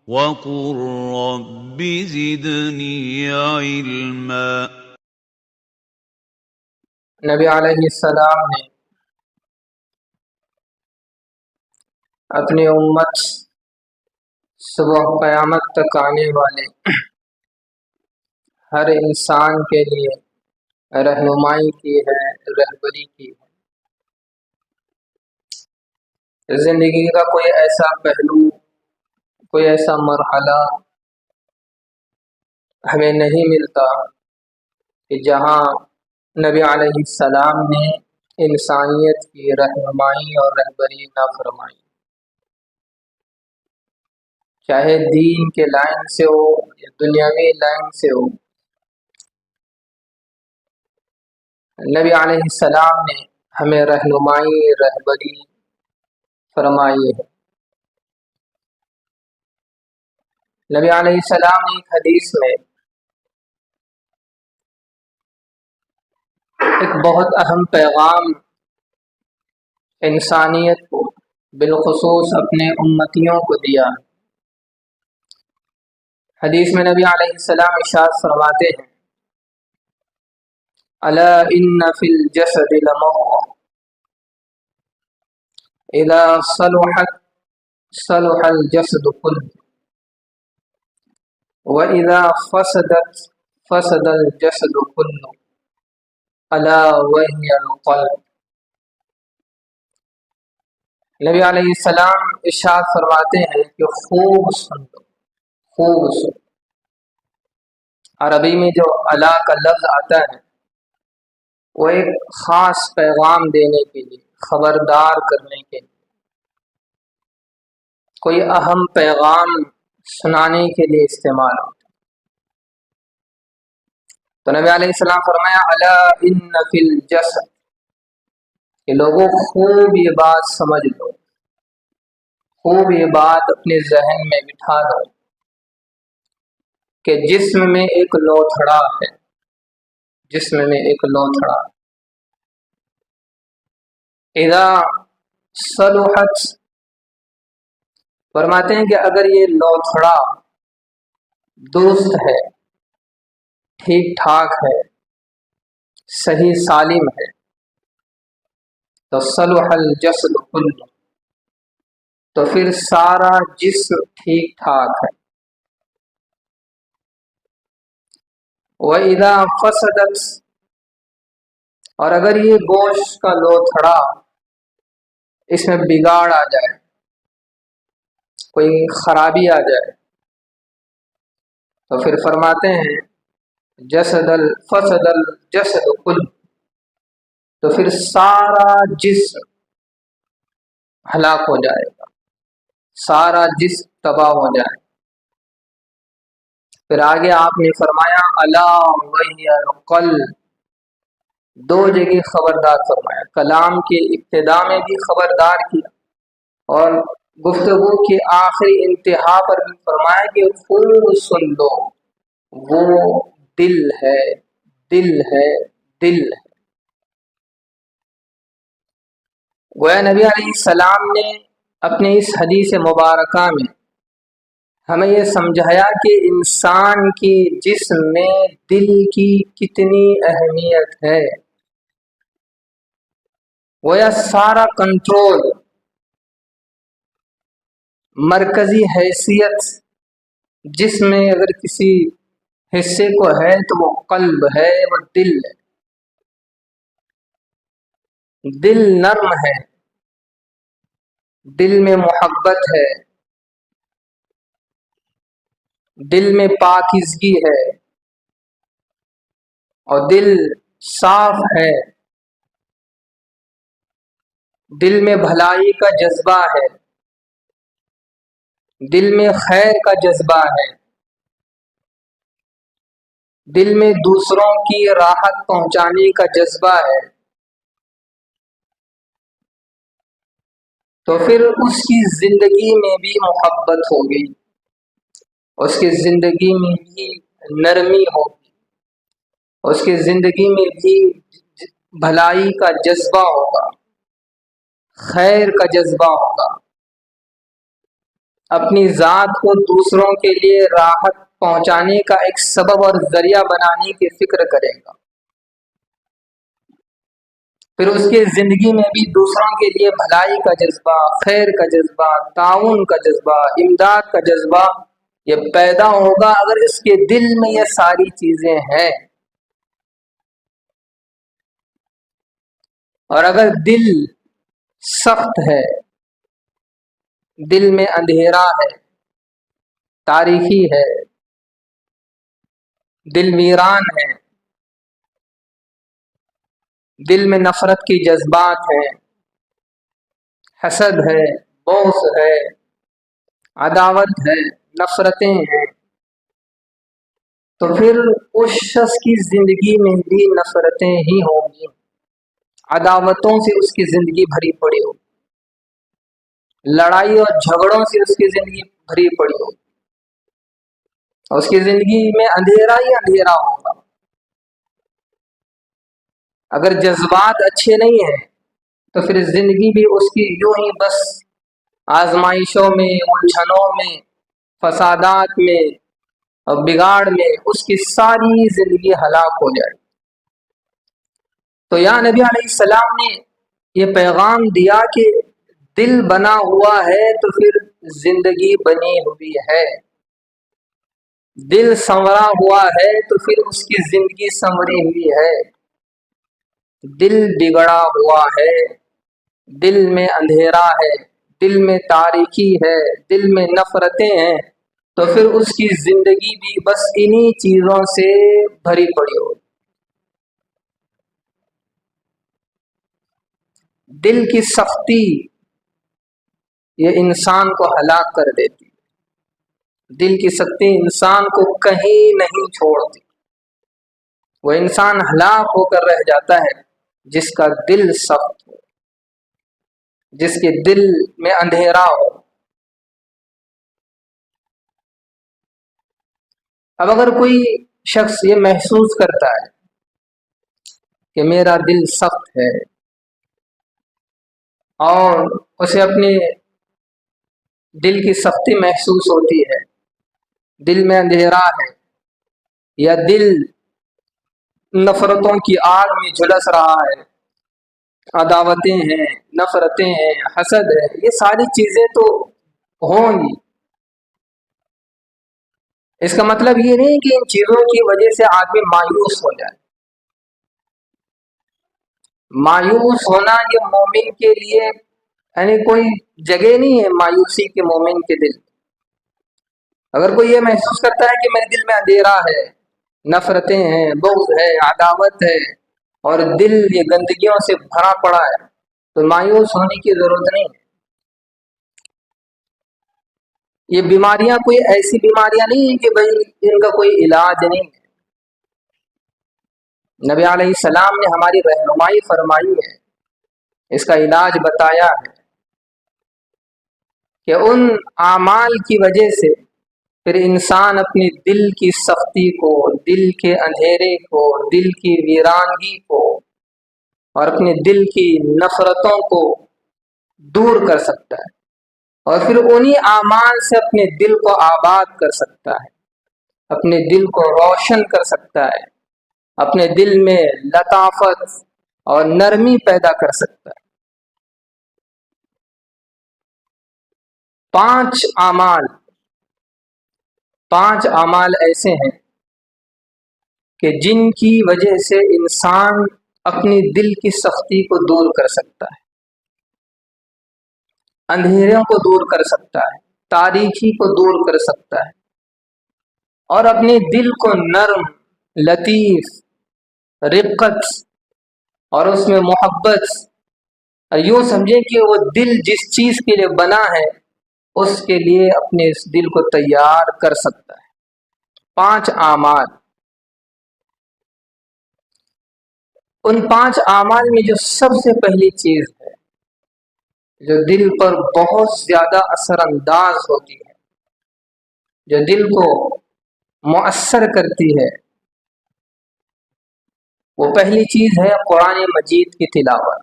وقل رب زدنی علما۔ نبی علیہ السلام نے اپنی امت صبح قیامت تک آنے والے ہر انسان کے لیے رہنمائی کی ہے، رہبری کی ہے۔ زندگی کا کوئی ایسا پہلو، کوئی ایسا مرحلہ ہمیں نہیں ملتا کہ جہاں نبی علیہ السلام نے انسانیت کی رہنمائی اور رہبری نہ فرمائی، چاہے دین کے لائن سے ہو یا دنیاوی لائن سے ہو۔ نبی علیہ السلام نے ہمیں رہنمائی، رہبری فرمائی ہے۔ نبی علیہ السلام نے ایک حدیث میں ایک بہت اہم پیغام انسانیت کو، بالخصوص اپنے امتیوں کو دیا۔ حدیث میں نبی علیہ السلام ارشاد فرماتے ہیں: الا ان فی الجسد لمضغہ اذا صلحت صلح الجسد كله واذا فسدت فسد الجسد كله الا وهي القلب۔ نبی علیہ السلام ارشاد فرماتے ہیں کہ خوب سن لو، خوب سن۔ عربی میں جو الا کا لفظ آتا ہے وہ ایک خاص پیغام دینے کے لیے، خبردار کرنے کے لیے، کوئی اہم پیغام سنانے کے لیے استعمال ہوتا ہے۔ تو نبی علیہ السلام فرمایا الا ان فی الجسد، کہ لوگوں خوب یہ بات سمجھ لو، خوب یہ بات اپنے ذہن میں بٹھا دو کہ جسم میں ایک لوتھڑا ہے، جسم میں ایک لوتھڑا۔ اذا صلحت، فرماتے ہیں کہ اگر یہ لوتھڑا درست ہے، ٹھیک ٹھاک ہے، صحیح سالم ہے، تو صلح الجسد کلہ، تو پھر سارا جسم ٹھیک ٹھاک ہے۔ وَإِذَا فَسَدَتْ، اور اگر یہ گوشت کا لوتھڑا، اس میں بگاڑ آ جائے، کوئی خرابی آ جائے، تو پھر فرماتے ہیں فسد الجسد کلہ، تو پھر سارا جسم ہلاک ہو جائے گا، سارا جسم تباہ ہو جائے گا۔ پھر آگے آپ نے فرمایا الا وہی القلب، دو جگہ خبردار فرمایا، کلام کے ابتدا میں بھی خبردار کیا اور گفتگو کے آخری انتہا پر بھی فرمایا کہ خوب سن لو، وہ دل ہے، دل ہے، دل ہے۔ گویا نبی علیہ السلام نے اپنے اس حدیث مبارکہ میں ہمیں یہ سمجھایا کہ انسان کی جسم میں دل کی کتنی اہمیت ہے۔ گویا سارا کنٹرول، مرکزی حیثیت جسم میں اگر کسی حصے کو ہے تو وہ قلب ہے، وہ دل ہے۔ دل نرم ہے، دل میں محبت ہے، دل میں پاکیزگی ہے، اور دل صاف ہے، دل میں بھلائی کا جذبہ ہے، دل میں خیر کا جذبہ ہے، دل میں دوسروں کی راحت پہنچانے کا جذبہ ہے۔ تو پھر اس کی زندگی میں بھی محبت ہوگی، اس کی زندگی میں بھی نرمی ہوگی، اس کی زندگی میں بھی بھلائی کا جذبہ ہوگا، خیر کا جذبہ ہوگا۔ اپنی ذات کو دوسروں کے لیے راحت پہنچانے کا ایک سبب اور ذریعہ بنانے کی فکر کرے گا، پھر اس کی زندگی میں بھی دوسروں کے لیے بھلائی کا جذبہ، خیر کا جذبہ، تعاون کا جذبہ، امداد کا جذبہ یہ پیدا ہوگا اگر اس کے دل میں یہ ساری چیزیں ہیں۔ اور اگر دل سخت ہے، دل میں اندھیرا ہے، تاریکی ہے، دل ویران ہے، دل میں نفرت کی جذبات ہیں، حسد ہے، بغض ہے، عداوت ہے، نفرتیں ہیں، تو پھر اس شخص کی زندگی میں بھی نفرتیں ہی ہوں گی، عداوتوں سے اس کی زندگی بھری پڑی ہوگی، لڑائی اور جھگڑوں سے اس کی زندگی بھری پڑی ہوگی، اور اس کی زندگی میں اندھیرا ہی اندھیرا ہوگا۔ اگر جذبات اچھے نہیں ہیں تو پھر زندگی بھی اس کی یوں ہی بس آزمائشوں میں، الجھنوں میں، فسادات میں اور بگاڑ میں اس کی ساری زندگی ہلاک ہو جائے۔ تو یا نبی علیہ السلام نے یہ پیغام دیا کہ دل بنا ہوا ہے تو پھر زندگی بنی ہوئی ہے، دل سنورا ہوا ہے تو پھر اس کی زندگی سنوری ہوئی ہے، دل بگڑا ہوا ہے، دل میں اندھیرا ہے، دل میں تاریکی ہے، دل میں نفرتیں ہیں، تو پھر اس کی زندگی بھی بس انہی چیزوں سے بھری پڑی ہو۔ دل کی سختی یہ انسان کو ہلاک کر دیتی، دل کی سختی انسان کو کہیں نہیں چھوڑتی، وہ انسان ہلاک ہو کر رہ جاتا ہے جس کا دل سخت ہو، جس کے دل میں اندھیرا ہو۔ اب اگر کوئی شخص یہ محسوس کرتا ہے کہ میرا دل سخت ہے اور اسے اپنے دل کی سختی محسوس ہوتی ہے، دل میں اندھیرا ہے یا دل نفرتوں کی آگ میں جھلس رہا ہے، عداوتیں ہیں، نفرتیں ہیں، حسد ہے، یہ ساری چیزیں تو ہوں گی، اس کا مطلب یہ نہیں کہ ان چیزوں کی وجہ سے آدمی مایوس ہو جائے۔ مایوس ہونا یہ مومن کے لیے یعنی کوئی جگہ نہیں ہے مایوسی کے مومن کے دل۔ اگر کوئی یہ محسوس کرتا ہے کہ میرے دل میں اندھیرا ہے، نفرتیں ہیں، بغض ہے، عداوت ہے اور دل یہ گندگیوں سے بھرا پڑا ہے، تو مایوس ہونے کی ضرورت نہیں۔ یہ بیماریاں کوئی ایسی بیماریاں نہیں ہیں کہ بھئی ان کا کوئی علاج نہیں ہے۔ نبی علیہ السلام نے ہماری رہنمائی فرمائی ہے، اس کا علاج بتایا ہے کہ ان اعمال کی وجہ سے پھر انسان اپنی دل کی سختی کو، دل کے اندھیرے کو، دل کی ویرانگی کو اور اپنے دل کی نفرتوں کو دور کر سکتا ہے، اور پھر انہی اعمال سے اپنے دل کو آباد کر سکتا ہے، اپنے دل کو روشن کر سکتا ہے، اپنے دل میں لطافت اور نرمی پیدا کر سکتا ہے۔ 5 اعمال ایسے ہیں کہ جن کی وجہ سے انسان اپنی دل کی سختی کو دور کر سکتا ہے، اندھیروں کو دور کر سکتا ہے، تاریکی کو دور کر سکتا ہے، اور اپنے دل کو نرم، لطیف، رقت اور اس میں محبت، یوں سمجھیں کہ وہ دل جس چیز کے لیے بنا ہے اس کے لیے اپنے اس دل کو تیار کر سکتا ہے۔ 5 اعمال، ان 5 اعمال میں جو سب سے پہلی چیز ہے جو دل پر بہت زیادہ اثر انداز ہوتی ہے، جو دل کو مؤثر کرتی ہے، وہ پہلی چیز ہے قرآن مجید کی تلاوت۔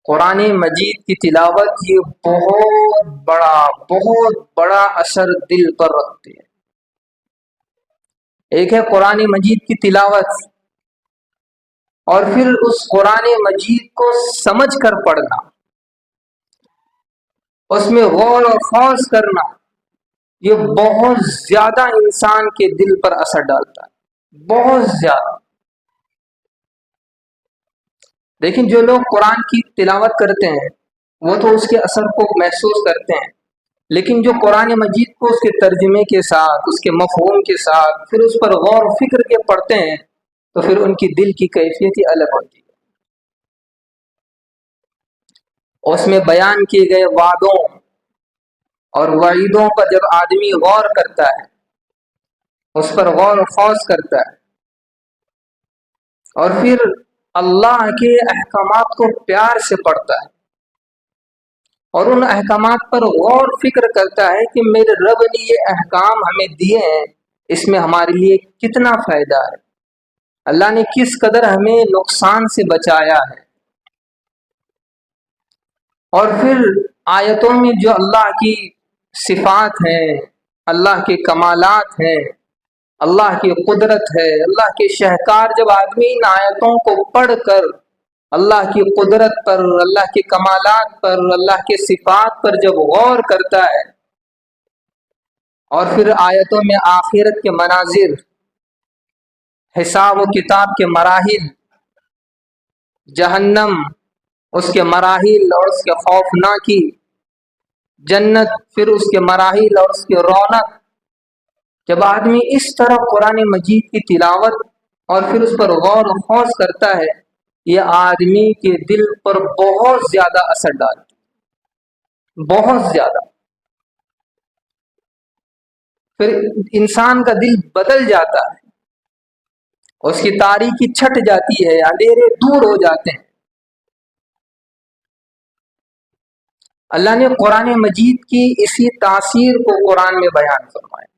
قرآن مجید کی تلاوت یہ بہت بڑا اثر دل پر رکھتی ہے۔ ایک ہے قرآن مجید کی تلاوت، اور پھر اس قرآن مجید کو سمجھ کر پڑھنا، اس میں غور و خوض کرنا، یہ بہت زیادہ انسان کے دل پر اثر ڈالتا ہے، بہت زیادہ۔ لیکن جو لوگ قرآن کی تلاوت کرتے ہیں وہ تو اس کے اثر کو محسوس کرتے ہیں، لیکن جو قرآن مجید کو اس کے ترجمے کے ساتھ، اس کے مفہوم کے ساتھ، پھر اس پر غور و فکر کے پڑھتے ہیں تو پھر ان کی دل کی کیفیت ہی الگ ہوتی ہے۔ اس میں بیان کیے گئے وعدوں اور وعیدوں پر جب آدمی غور کرتا ہے، اس پر غور و خوض کرتا ہے، اور پھر اللہ کے احکامات کو پیار سے پڑھتا ہے اور ان احکامات پر غور فکر کرتا ہے کہ میرے رب نے یہ احکام ہمیں دیے ہیں، اس میں ہمارے لیے کتنا فائدہ ہے، اللہ نے کس قدر ہمیں نقصان سے بچایا ہے۔ اور پھر آیتوں میں جو اللہ کی صفات ہیں، اللہ کے کمالات ہیں، اللہ کی قدرت ہے، اللہ کے شہکار، جب آدمی ان آیتوں کو پڑھ کر اللہ کی قدرت پر، اللہ کے کمالات پر، اللہ کے صفات پر جب غور کرتا ہے، اور پھر آیتوں میں آخرت کے مناظر، حساب و کتاب کے مراحل، جہنم اس کے مراحل اور اس کے خوفناکی، جنت پھر اس کے مراحل اور اس کی رونق، جب آدمی اس طرح قرآن مجید کی تلاوت اور پھر اس پر غور و خوض کرتا ہے، یہ آدمی کے دل پر بہت زیادہ اثر ڈالتا ہے، بہت زیادہ۔ پھر انسان کا دل بدل جاتا ہے، اس کی تاریکی چھٹ جاتی ہے، اندھیرے دور ہو جاتے ہیں۔ اللہ نے قرآن مجید کی اسی تاثیر کو قرآن میں بیان فرمایا۔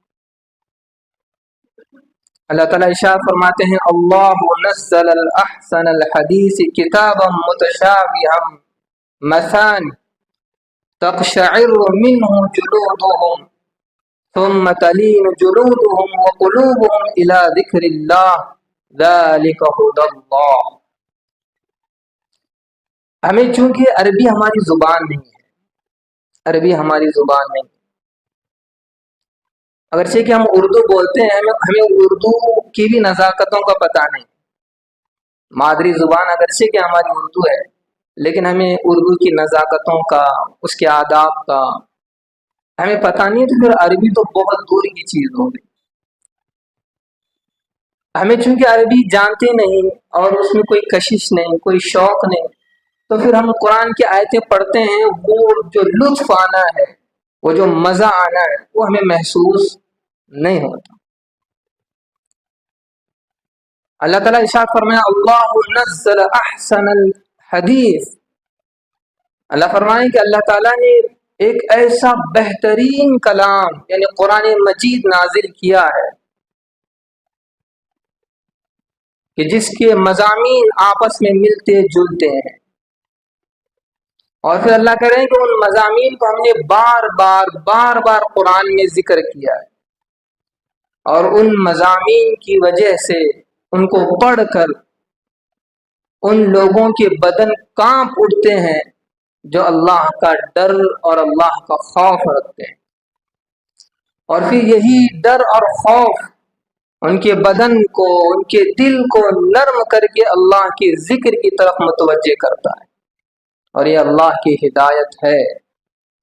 اللہ تعالیٰ ارشاد فرماتے ہیں، اللہ نزل الاحسن الحدیث کتابا متشابہا مثانی تقشعر منہ جلودہم ثم تلین جلودہم وقلوبہم الی ذکر اللہ ذالک ھدی اللہ۔ ہمیں چونکہ عربی ہماری زبان نہیں ہے، عربی ہماری زبان نہیں، اگرچہ کہ ہم اردو بولتے ہیں، ہمیں اردو کی بھی نزاکتوں کا پتہ نہیں، مادری زبان اگرچہ کہ ہماری اردو ہے، لیکن ہمیں اردو کی نزاکتوں کا، اس کے آداب کا ہمیں پتہ نہیں ہے، تو پھر عربی تو بہت دور کی چیز ہوگی۔ ہمیں چونکہ عربی جانتے نہیں اور اس میں کوئی کشش نہیں، کوئی شوق نہیں، تو پھر ہم قرآن کی آیتیں پڑھتے ہیں، وہ جو لطف آنا ہے، وہ جو مزہ آنا ہے، وہ ہمیں محسوس نہیں ہوتا۔ اللہ تعالیٰ ارشاد فرمایا، اللہ نزل احسن الحدیث، اللہ فرمائیں کہ اللہ تعالیٰ نے ایک ایسا بہترین کلام یعنی قرآن مجید نازل کیا ہے کہ جس کے مضامین آپس میں ملتے جلتے ہیں، اور پھر اللہ کہہ رہے ہیں کہ ان مضامین کو ہم نے بار بار قرآن میں ذکر کیا ہے، اور ان مضامین کی وجہ سے ان کو پڑھ کر ان لوگوں کے بدن کانپ اٹھتے ہیں جو اللہ کا ڈر اور اللہ کا خوف رکھتے ہیں، اور پھر یہی ڈر اور خوف ان کے بدن کو، ان کے دل کو نرم کر کے اللہ کے ذکر کی طرف متوجہ کرتا ہے، اور یہ اللہ کی ہدایت ہے۔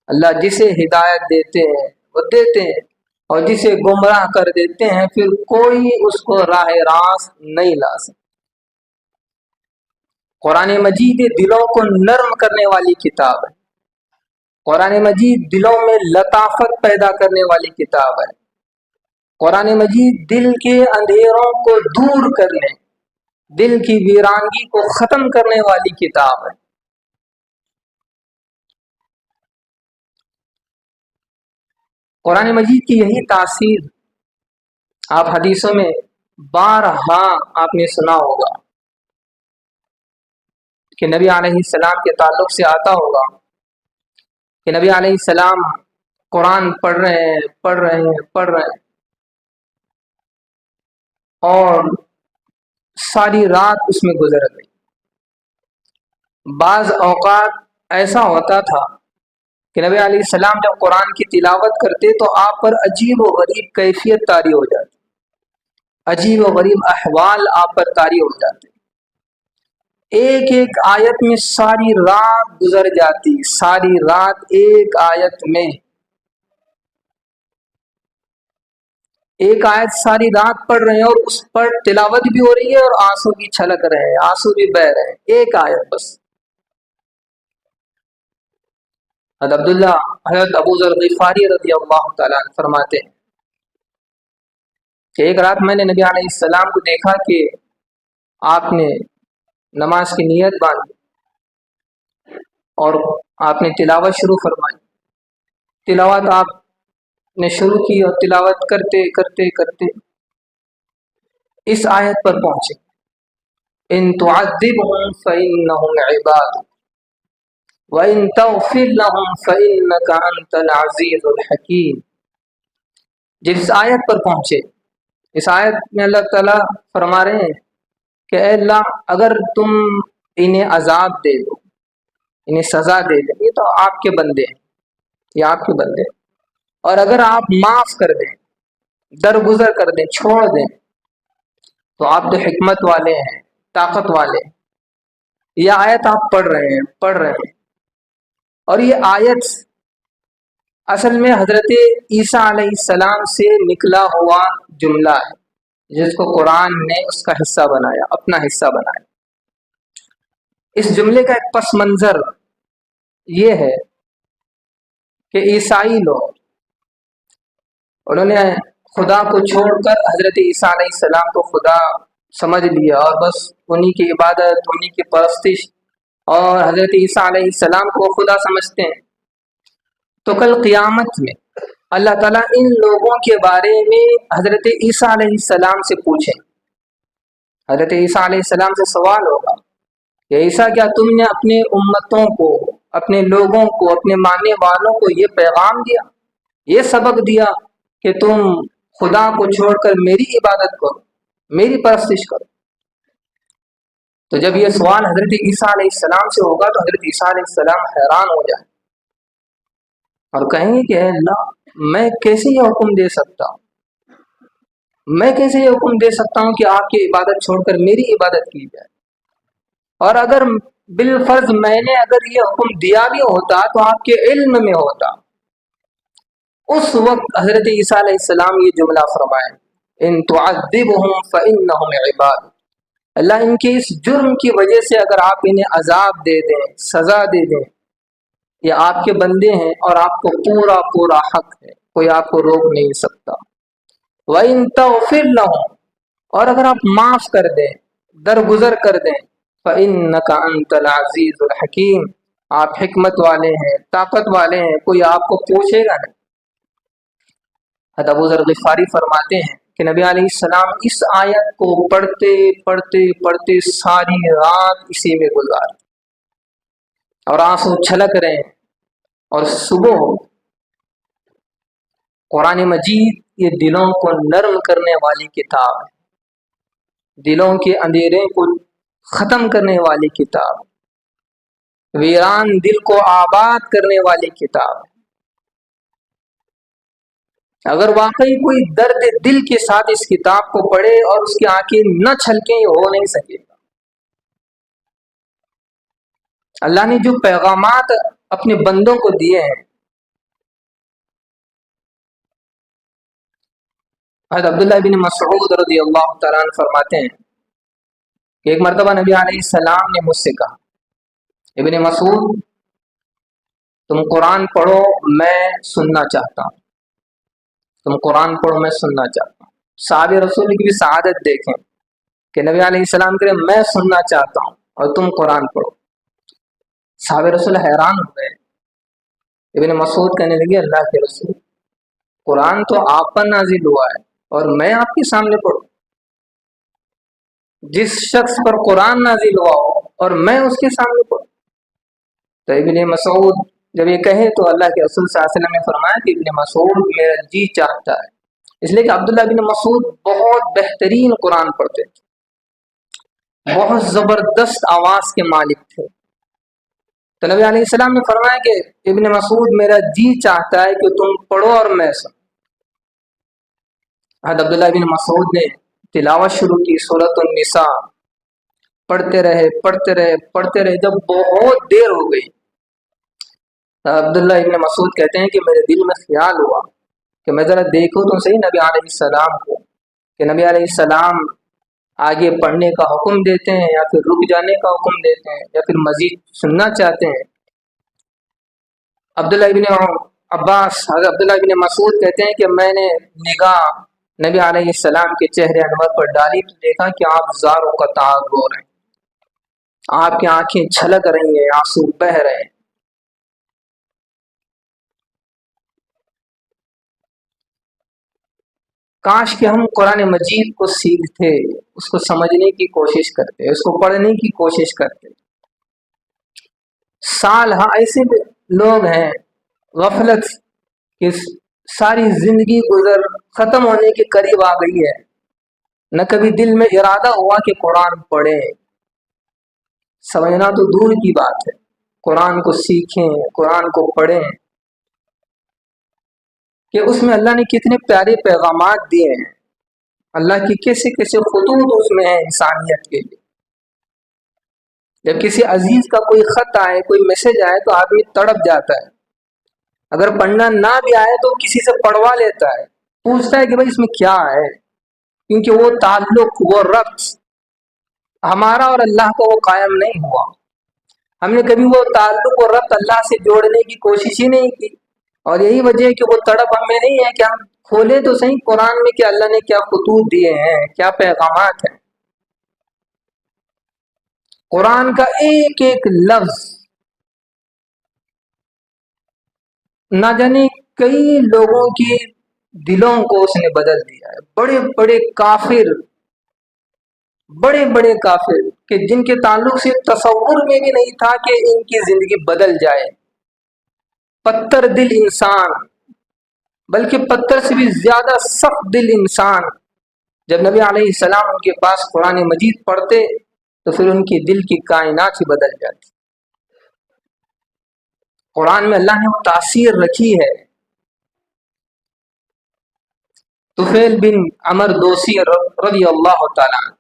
اللہ جسے ہدایت دیتے ہیں وہ دیتے ہیں، اور جسے گمراہ کر دیتے ہیں پھر کوئی اس کو راہ راست نہیں لا سکتا۔ قرآن مجید دلوں کو نرم کرنے والی کتاب ہے، قرآن مجید دلوں میں لطافت پیدا کرنے والی کتاب ہے، قرآن مجید دل کے اندھیروں کو دور کرنے، دل کی ویرانگی کو ختم کرنے والی کتاب ہے۔ قرآن مجید کی یہی تاثیر آپ حدیثوں میں بارہا آپ نے سنا ہوگا کہ نبی علیہ السلام کے تعلق سے آتا ہوگا کہ نبی علیہ السلام قرآن پڑھ رہے ہیں اور ساری رات اس میں گزر گئی۔ بعض اوقات ایسا ہوتا تھا کہ نبی علیہ السلام جب قرآن کی تلاوت کرتے تو آپ پر عجیب و غریب کیفیت طاری ہو جاتی، عجیب و غریب احوال آپ پر طاری ہو جاتے، ایک ایک آیت میں ساری رات گزر جاتی، ساری رات ایک آیت میں، ایک آیت ساری رات پڑھ رہے ہیں اور اس پر تلاوت بھی ہو رہی ہے اور آنسو بھی چھلک رہے ہیں، آنسو بھی بہہ رہے ہیں، ایک آیت بس۔ حضرت ابو ذر غفاری رضی اللہ تعالیٰ عنہ فرماتے ہیں کہ ایک رات میں نے نبی علیہ السلام کو دیکھا کہ آپ نے نماز کی نیت باندھی اور آپ نے تلاوت شروع فرمائی۔ تلاوت آپ نے شروع کی اور تلاوت کرتے کرتے کرتے اس آیت پر پہنچے، ان تعذبهم فإنهم عباد وَإِن تَغْفِرْ لَهُمْ فَإِنَّكَ أَنْتَ الْعَزِيزُ الْحَكِيمُ۔ جب اس آیت پر پہنچے، اس آیت میں اللہ تعالیٰ فرما رہے ہیں کہ اے اللہ اگر تم انہیں عذاب دے دو، انہیں سزا دے دو، یہ تو آپ کے بندے ہیں، یہ آپ کے بندے ہیں، اور اگر آپ معاف کر دیں، درگزر کر دیں، چھوڑ دیں، تو آپ تو حکمت والے ہیں، طاقت والے ہیں۔ یہ آیت آپ پڑھ رہے ہیں اور یہ آیت اصل میں حضرت عیسیٰ علیہ السلام سے نکلا ہوا جملہ ہے جس کو قرآن نے اس کا حصہ بنایا، اپنا حصہ بنایا۔ اس جملے کا ایک پس منظر یہ ہے کہ عیسائی لوگ انہوں نے خدا کو چھوڑ کر حضرت عیسیٰ علیہ السلام کو خدا سمجھ لیا اور بس انہی کی عبادت، انہی کی پرستش اور حضرت عیسیٰ علیہ السلام کو خدا سمجھتے ہیں۔ تو کل قیامت میں اللہ تعالیٰ ان لوگوں کے بارے میں حضرت عیسیٰ علیہ السلام سے پوچھیں، حضرت عیسیٰ علیہ السلام سے سوال ہوگا کہ عیسیٰ کیا تم نے اپنے امتوں کو، اپنے لوگوں کو، اپنے ماننے والوں کو یہ پیغام دیا، یہ سبق دیا کہ تم خدا کو چھوڑ کر میری عبادت کرو، میری پرستش کرو؟ تو جب یہ سوال حضرت عیسیٰ علیہ السلام سے ہوگا تو حضرت عیسیٰ علیہ السلام حیران ہو جائیں اور کہیں گے کہ اے اللہ میں کیسے یہ حکم دے سکتا ہوں، میں کیسے یہ حکم دے سکتا ہوں کہ آپ کی عبادت چھوڑ کر میری عبادت کی جائے؟ اور اگر بالفرض میں نے اگر یہ حکم دیا بھی ہوتا تو آپ کے علم میں ہوتا، اس وقت حضرت عیسیٰ علیہ السلام یہ جملہ فرمائیں، ان تعذبهم فإنهم عباد، اللہ ان کے اس جرم کی وجہ سے اگر آپ انہیں عذاب دے دیں، سزا دے دیں، یہ آپ کے بندے ہیں اور آپ کو پورا پورا حق ہے، کوئی آپ کو روک نہیں سکتا۔ وَإِن تَغْفِرْ لَهُمْ، اور اگر آپ معاف کر دیں، درگزر کر دیں، فَإِنَّكَ أَنْتَ الْعَزِيزُ الْحَكِيمُ، آپ حکمت والے ہیں، طاقت والے ہیں، کوئی آپ کو پوچھے گا نہیں۔ حضرت ابو ذر غفاری فرماتے ہیں کہ نبی علیہ السلام اس آیت کو پڑھتے پڑھتے پڑھتے ساری رات اسی میں گزار اور آنسو چھلک رہے ہیں، اور صبح قرآن مجید یہ دلوں کو نرم کرنے والی کتاب ہے، دلوں کے اندھیرے کو ختم کرنے والی کتاب، ویران دل کو آباد کرنے والی کتاب ہے۔ اگر واقعی کوئی درد دل کے ساتھ اس کتاب کو پڑھے اور اس کی آنکھیں نہ چھلکیں، یہ ہو نہیں سکے گا۔ اللہ نے جو پیغامات اپنے بندوں کو دیے ہیں، حضرت عبداللہ بن مسعود رضی اللہ تعالیٰ عنہ فرماتے ہیں کہ ایک مرتبہ نبی علیہ السلام نے مجھ سے کہا، ابن مسعود تم قرآن پڑھو، میں سننا چاہتا ہوں، تم قرآن پڑھو، میں سننا چاہتا ہوں۔ صحابہ رسول کی بھی سعادت دیکھیں کہ نبی علیہ السلام کہے میں سننا چاہتا ہوں اور تم قرآن پڑھو۔ صحابہ رسول حیران ہو گئے۔ ابن مسعود کہنے لگے اللہ کے رسول، قرآن تو آپ پر نازل ہوا ہے اور میں آپ کے سامنے پڑھوں؟ جس شخص پر قرآن نازل ہوا ہو اور میں اس کے سامنے پڑھوں؟ تو ابن مسعود جب یہ کہے تو اللہ کے رسول صلی اللہ علیہ وسلم نے فرمایا کہ ابن مسعود میرا جی چاہتا ہے، اس لیے کہ عبداللہ بن مسعود بہت بہترین قرآن پڑھتے تھے، بہت زبردست آواز کے مالک تھے۔ تو نبی علیہ السلام نے فرمایا کہ ابن مسعود میرا جی چاہتا ہے کہ تم پڑھو اور میں سنوں۔ حضرت عبداللہ بن مسعود نے تلاوت شروع کی سورۃ النساء، پڑھتے رہے جب بہت دیر ہو گئی، عبداللہ ابن مسعود کہتے ہیں کہ میرے دل میں خیال ہوا کہ میں ذرا دیکھوں تو صحیح نبی علیہ السلام کو، کہ نبی علیہ السلام آگے پڑھنے کا حکم دیتے ہیں یا پھر رک جانے کا حکم دیتے ہیں یا پھر مزید سننا چاہتے ہیں۔ عبداللہ ابن عباس حضرت عبداللہ ابن مسعود کہتے ہیں کہ میں نے نگاہ نبی علیہ السلام کے چہرے انور پر ڈالی تو دیکھا کہ آپ زار و قطع رو رہے ہیں، آپ کی آنکھیں چھلک رہی ہیں، آنسو بہہ رہے ہیں۔ کاش کہ ہم قرآن مجید کو سیکھتے، اس کو سمجھنے کی کوشش کرتے، اس کو پڑھنے کی کوشش کرتے۔ سال ہاں ایسے لوگ ہیں غفلت کہ ساری زندگی گزر ختم ہونے کے قریب آ گئی ہے، نہ کبھی دل میں ارادہ ہوا کہ قرآن پڑھیں۔ سمجھنا تو دور کی بات ہے، قرآن کو سیکھیں، قرآن کو پڑھیں کہ اس میں اللہ نے کتنے پیارے پیغامات دیے ہیں، اللہ کی کیسے کیسے خطوط اس میں ہیں انسانیت کے لیے۔ جب کسی عزیز کا کوئی خط آئے، کوئی میسج آئے تو آدمی تڑپ جاتا ہے، اگر پڑھنا نہ بھی آئے تو کسی سے پڑھوا لیتا ہے، پوچھتا ہے کہ بھائی اس میں کیا ہے، کیونکہ وہ تعلق، وہ ربط ہمارا اور اللہ کا وہ قائم نہیں ہوا۔ ہم نے کبھی وہ تعلق اور ربط اللہ سے جوڑنے کی کوشش ہی نہیں کی، اور یہی وجہ ہے کہ وہ تڑپ ہمیں نہیں ہے کہ ہم کھولے تو صحیح قرآن میں کہ اللہ نے کیا خطوط دیے ہیں، کیا پیغامات ہیں۔ قرآن کا ایک ایک لفظ نہ جانے کئی لوگوں کی دلوں کو اس نے بدل دیا ہے۔ بڑے بڑے کافر کہ جن کے تعلق سے تصور میں بھی نہیں تھا کہ ان کی زندگی بدل جائے، پتھر دل انسان، بلکہ پتھر سے بھی زیادہ سخت دل انسان، جب نبی علیہ السلام ان کے پاس قرآن مجید پڑھتے تو پھر ان کی دل کی کائنات ہی بدل جاتی۔ قرآن میں اللہ نے وہ تاثیر رکھی ہے۔ طفیل بن عمر دوسی رضی اللہ تعالیٰ عنہ،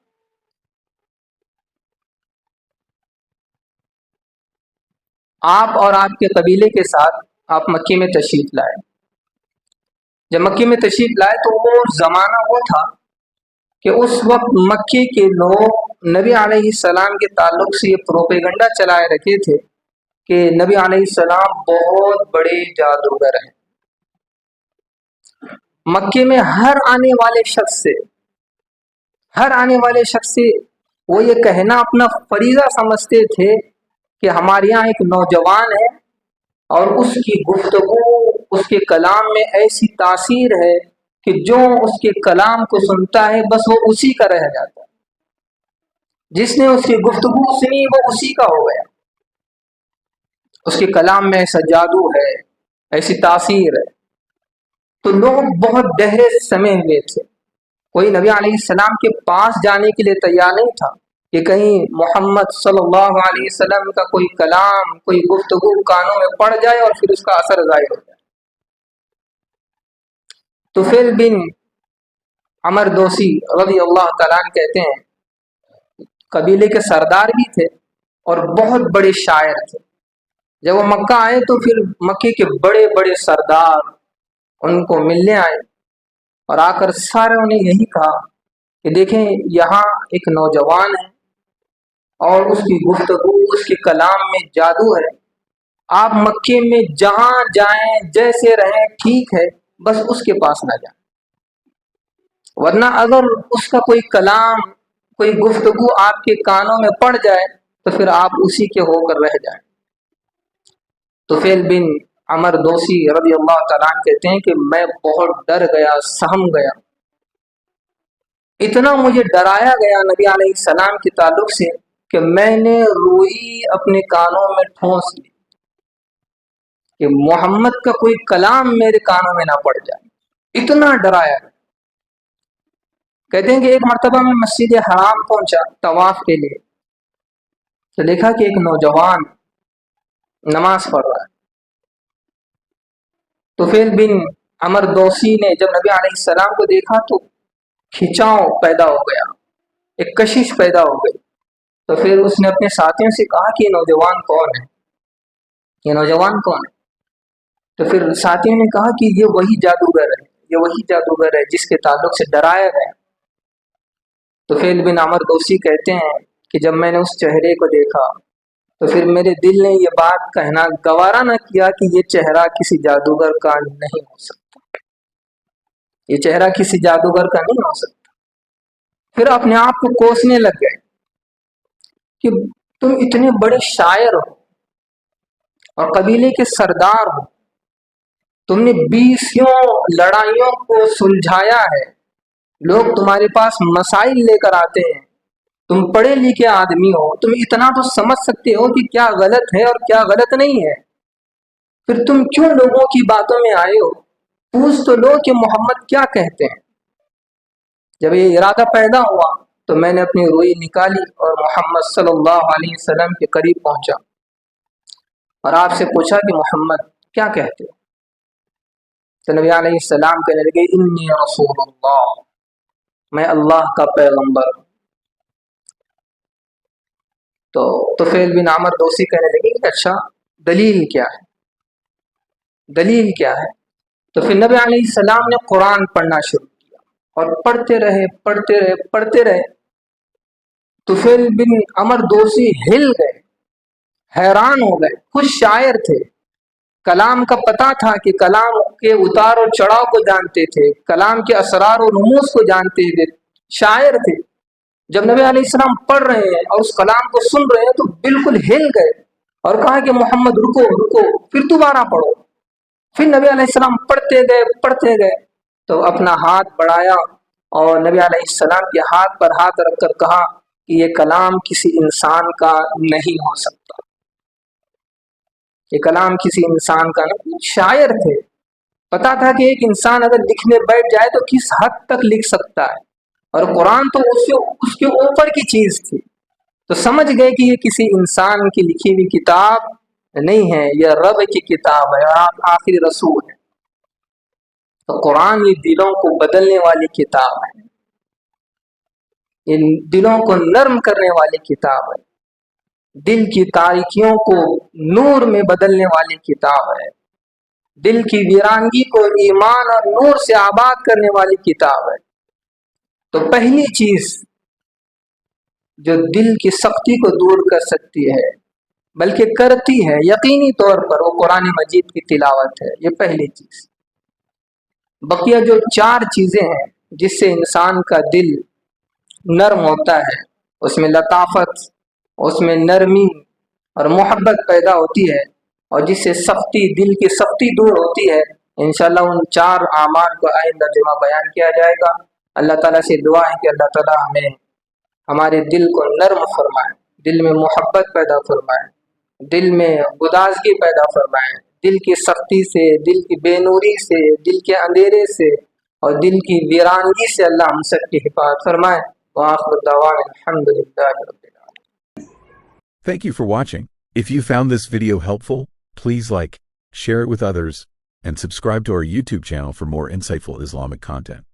آپ اور آپ کے قبیلے کے ساتھ آپ مکے میں تشریف لائے۔ جب مکے میں تشریف لائے تو وہ زمانہ وہ تھا کہ اس وقت مکے کے لوگ نبی علیہ السلام کے تعلق سے یہ پروپیگنڈا چلائے رکھے تھے کہ نبی علیہ السلام بہت بڑے جادوگر ہیں۔ مکے میں ہر آنے والے شخص سے وہ یہ کہنا اپنا فریضہ سمجھتے تھے کہ ہمارے یہاں ایک نوجوان ہے اور اس کی گفتگو، اس کے کلام میں ایسی تاثیر ہے کہ جو اس کے کلام کو سنتا ہے بس وہ اسی کا رہ جاتا ہے، جس نے اس کی گفتگو سنی وہ اسی کا ہو گیا، اس کے کلام میں ایسا جادو ہے، ایسی تاثیر ہے۔ تو لوگ بہت گہرے سمے ہوئے تھے، کوئی نبی علیہ السلام کے پاس جانے کے لیے تیار نہیں تھا کہ کہیں محمد صلی اللہ علیہ وسلم کا کوئی کلام، کوئی گفتگو کانوں میں پڑ جائے اور پھر اس کا اثر ظاہر ہو جائے۔ طفیل بن عمر دوسی رضی اللہ تعالیٰ عنہ کہتے ہیں قبیلے کے سردار بھی تھے اور بہت بڑے شاعر تھے۔ جب وہ مکہ آئے تو پھر مکے کے بڑے بڑے سردار ان کو ملنے آئے اور آ کر ساروں نے یہی کہا کہ دیکھیں یہاں ایک نوجوان ہے اور اس کی گفتگو، اس کے کلام میں جادو ہے، آپ مکے میں جہاں جائیں جیسے رہیں ٹھیک ہے، بس اس کے پاس نہ جائیں، ورنہ اگر اس کا کوئی کلام، کوئی گفتگو آپ کے کانوں میں پڑ جائے تو پھر آپ اسی کے ہو کر رہ جائیں۔ طفیل بن عمر دوسی رضی اللہ تعالیٰ عنہ کہتے ہیں کہ میں بہت ڈر گیا، سہم گیا، اتنا مجھے ڈرایا گیا نبی علیہ السلام کے تعلق سے کہ میں نے روئی اپنے کانوں میں ٹھونس لی کہ محمد کا کوئی کلام میرے کانوں میں نہ پڑ جائے، اتنا ڈرایا۔ کہتے ہیں کہ ایک مرتبہ میں مسجد حرام پہنچا طواف کے لیے، تو دیکھا کہ ایک نوجوان نماز پڑھ رہا ہے۔ طفیل بن عمر دوسی نے جب نبی علیہ السلام کو دیکھا تو کھچاؤ پیدا ہو گیا، ایک کشش پیدا ہو گئی۔ تو پھر اس نے اپنے ساتھیوں سے کہا کہ یہ نوجوان کون ہے، یہ نوجوان کون ہے؟ تو پھر ساتھیوں نے کہا کہ یہ وہی جادوگر ہے، یہ وہی جادوگر ہے جس کے تعلق سے ڈرایا گیا۔ تو طفیل بن عمر دوسی کہتے ہیں کہ جب میں نے اس چہرے کو دیکھا تو پھر میرے دل نے یہ بات کہنا گوارا نہ کیا کہ یہ چہرہ کسی جادوگر کا نہیں ہو سکتا، یہ چہرہ کسی جادوگر کا نہیں ہو سکتا۔ پھر اپنے آپ کو کوسنے لگ گئے کہ تم اتنے بڑے شاعر ہو اور قبیلے کے سردار ہو، تم نے 20 لڑائیوں کو سلجھایا ہے، لوگ تمہارے پاس مسائل لے کر آتے ہیں، تم پڑھے لکھے آدمی ہو، تم اتنا تو سمجھ سکتے ہو کہ کیا غلط ہے اور کیا غلط نہیں ہے، پھر تم کیوں لوگوں کی باتوں میں آئے ہو؟ پوچھ تو لو کہ محمد کیا کہتے ہیں۔ جب یہ ارادہ پیدا ہوا تو میں نے اپنی روئی نکالی اور محمد صلی اللہ علیہ وسلم کے قریب پہنچا اور آپ سے پوچھا کہ محمد کیا کہتے ہو؟ تو نبی علیہ السلام کہنے لگے انی رسول اللہ، میں اللہ کا پیغمبر ہوں۔ تو طفیل بن عمر دوسی کہنے لگے کہ اچھا دلیل کیا ہے، دلیل کیا ہے؟ تو پھر نبی علیہ السلام نے قرآن پڑھنا شروع کیا اور پڑھتے رہے۔ طفیل بن عمر دوسی ہل گئے، حیران ہو گئے، خود شاعر تھے، کلام کا پتہ تھا کہ کلام کے اتار و چڑھاؤ کو جانتے تھے، کلام کے اسرار و رموز کو جانتے تھے، شاعر تھے۔ جب نبی علیہ السلام پڑھ رہے ہیں اور اس کلام کو سن رہے ہیں تو بالکل ہل گئے اور کہا کہ محمد رکو، پھر دوبارہ پڑھو۔ پھر نبی علیہ السلام پڑھتے گئے تو اپنا ہاتھ بڑھایا اور نبی علیہ السلام کے ہاتھ پر ہاتھ رکھ کر کہا کہ یہ کلام کسی انسان کا نہیں ہو سکتا، یہ کلام کسی انسان کا نہیں۔ شاعر تھے، پتا تھا کہ ایک انسان اگر لکھنے بیٹھ جائے تو کس حد تک لکھ سکتا ہے، اور قرآن تو اس کے اوپر کی چیز تھی، تو سمجھ گئے کہ یہ کسی انسان کی لکھی ہوئی کتاب نہیں ہے، یہ رب کی کتاب ہے اور آخری رسول ہے۔ تو قرآن یہ دلوں کو بدلنے والی کتاب ہے، یہ دلوں کو نرم کرنے والی کتاب ہے، دل کی تاریکیوں کو نور میں بدلنے والی کتاب ہے، دل کی ویرانگی کو ایمان اور نور سے آباد کرنے والی کتاب ہے۔ تو پہلی چیز جو دل کی سختی کو دور کر سکتی ہے بلکہ کرتی ہے یقینی طور پر، وہ قرآن مجید کی تلاوت ہے، یہ پہلی چیز۔ بقیہ جو 4 چیزیں ہیں جس سے انسان کا دل نرم ہوتا ہے، اس میں لطافت، اس میں نرمی اور محبت پیدا ہوتی ہے، اور جس سے سختی، دل کی سختی دور ہوتی ہے، انشاءاللہ ان 4 اعمال کو آئندہ جمعہ بیان کیا جائے گا۔ اللہ تعالیٰ سے دعا ہے کہ اللہ تعالیٰ ہمیں ہمارے دل کو نرم فرمائے، دل میں محبت پیدا فرمائے، دل میں گدازگی پیدا فرمائے، دل کی سختی سے، دل کی بے نوری سے، دل کے اندھیرے سے اور دل کی ویرانگی سے اللہ ہم سب کی حفاظت فرمائے۔ وآخر دعوانا الحمدللہ رب العالمین۔ Thank you for watching. If you found this video helpful, please like, share it with others, and subscribe to our YouTube channel for more insightful Islamic content.